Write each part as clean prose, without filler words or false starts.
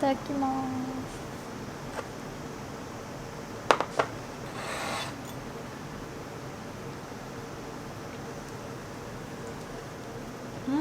ただきます。うん。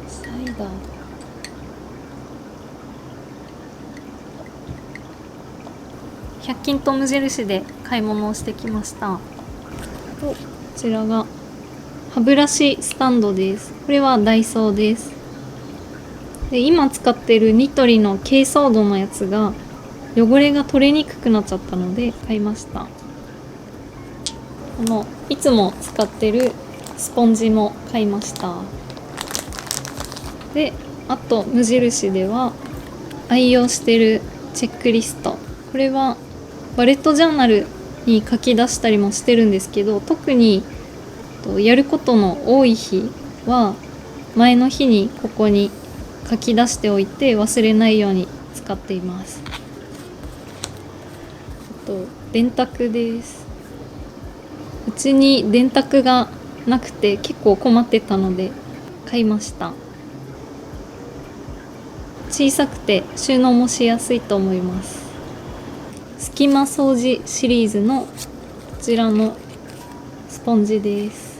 サイダー。100均と無印で買い物をしてきました。こちらが歯ブラシスタンドです。これはダイソーです。で、今使っているニトリの珪藻土のやつが汚れが取れにくくなっちゃったので買いました。このいつも使ってるスポンジも買いました。で、あと無印では愛用してるチェックリスト、これはバレットジャーナルに書き出したりもしてるんですけど、特にやることの多い日は前の日にここに書き出しておいて忘れないように使っています。あと電卓です。うちに電卓がなくて結構困ってたので買いました。小さくて収納もしやすいと思います。隙間掃除シリーズのこちらのスポンジです。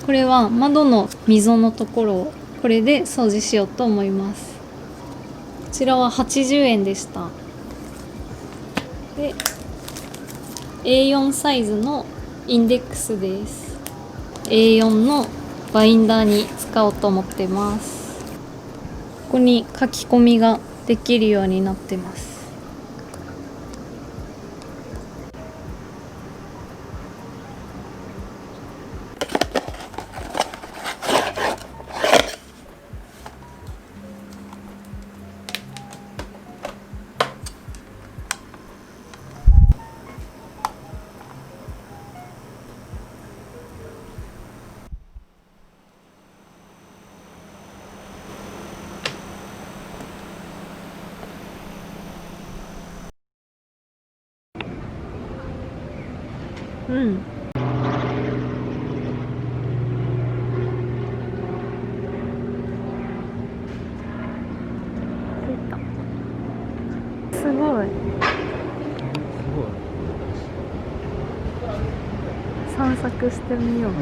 これは窓の溝のところをこれで掃除しようと思います。こちらは80円でした。で、A4 サイズのインデックスです。A4 のバインダーに使おうと思ってます。ここに書き込みができるようになってます。うん。すごい。散策してみよう。持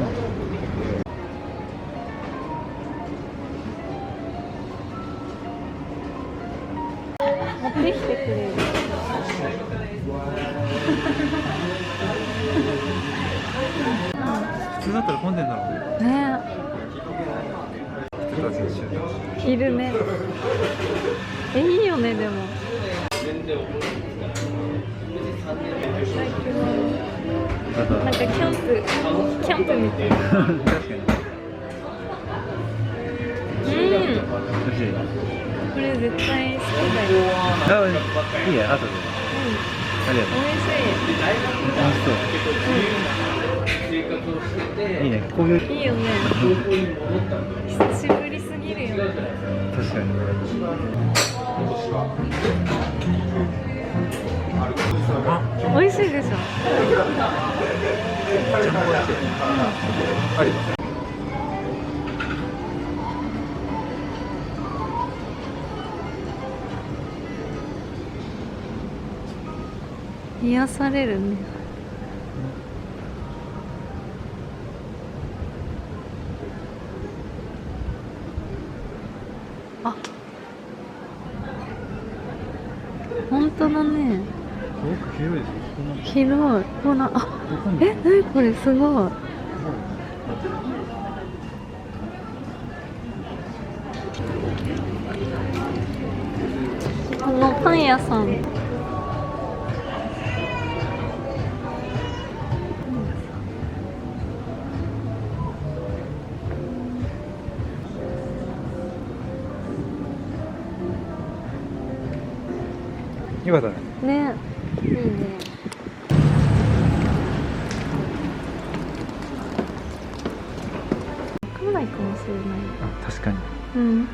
ってきてくれる。普通だったら混んでんだろうね。ねえ。いるね。いいよね、でも。なんかキャンプみたいな。確かに。これ絶対好きだよ。いいや、後で。ありがとう。美味しい。いいね、こういう。い。いいよね。久しぶりすぎるよね。確かに。美味しいでしょ。癒されるね。あ、本当だね。すごく広いですよ。ここなんか広い。ほら、あ、わかんない。なにこれ、すごい。このパン屋さん。よかったね。ね、いいね。わかんないかもしれない。あ、確かに。うん。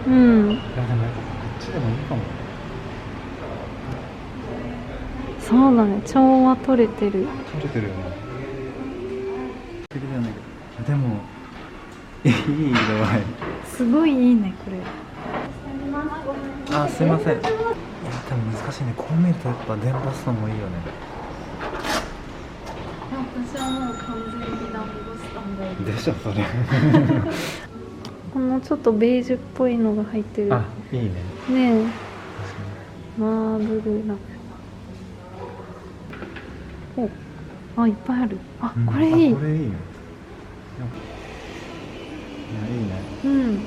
うん。いや、でもやっぱこっちでもいいかも。そうだね。調和取れてる。取れてるよね。じゃないけど。でも、いい色合い。すごいいいね、これ。あ、すいません。いや、でも難しいね。こう見るとやっぱ電波スタンもいいよね。私はもう完全にダンボスタンド。でしょ、それ。このちょっとベージュっぽいのが入ってる。あ、いいね。ねえ、確かマーブルラ。お、あ、いっぱいある。あ、に。これいい。あ、これいいね。いや、いいね。うん。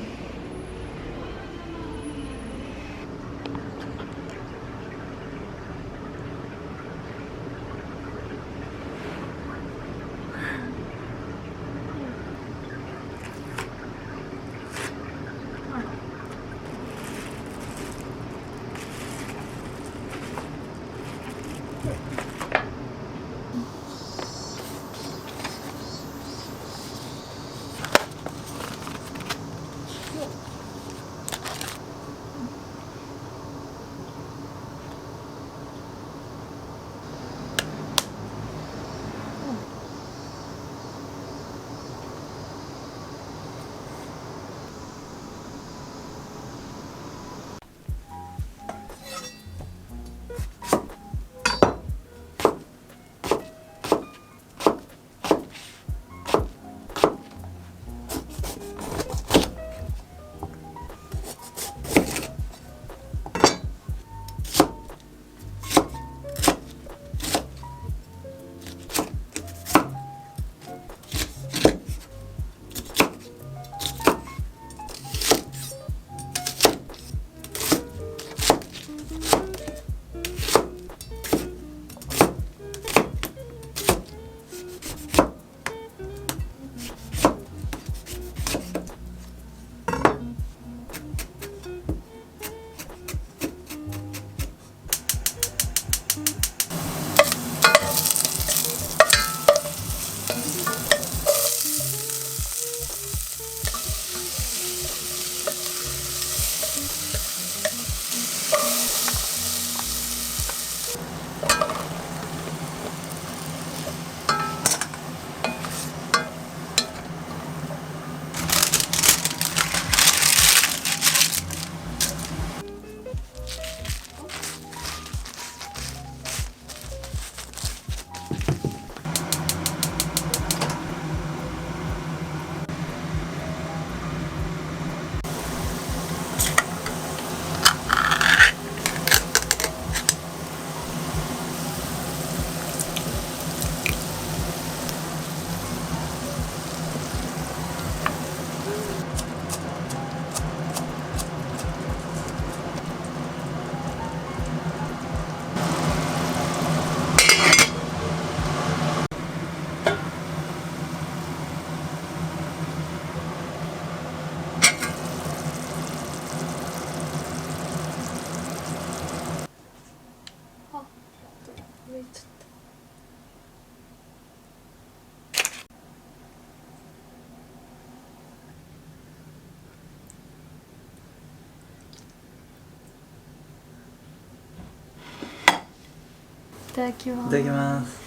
いただきます。いただきます。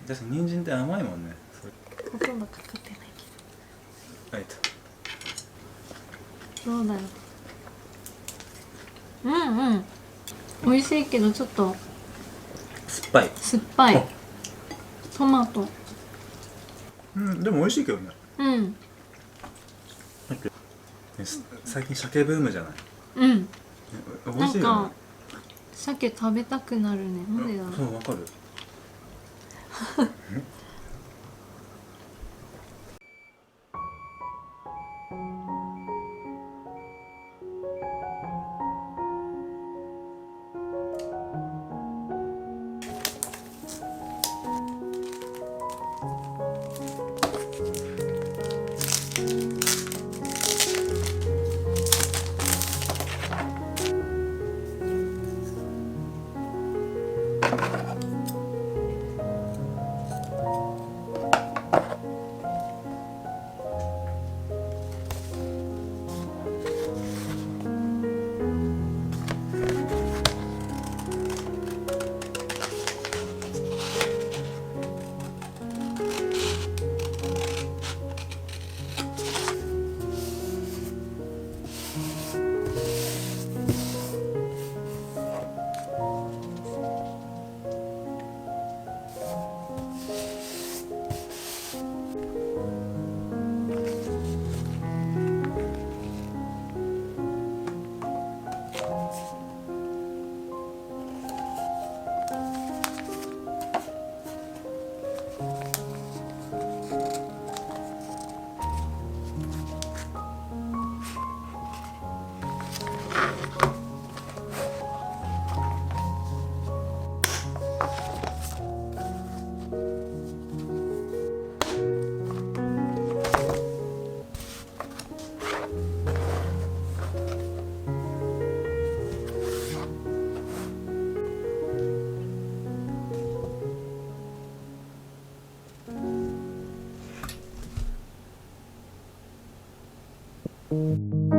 確かに人参って甘いもんね。ほとんどかかってないけはいと。ど。どうだろう。うんうん。美味しいけどちょっと酸っぱい。酸っぱい。トマト。うん、でも美味しいけどね。うん。最近鮭ブームじゃない？うん美なんか味しいよね。鮭食べたくなるね。なんでだろう。そう、わかる。うん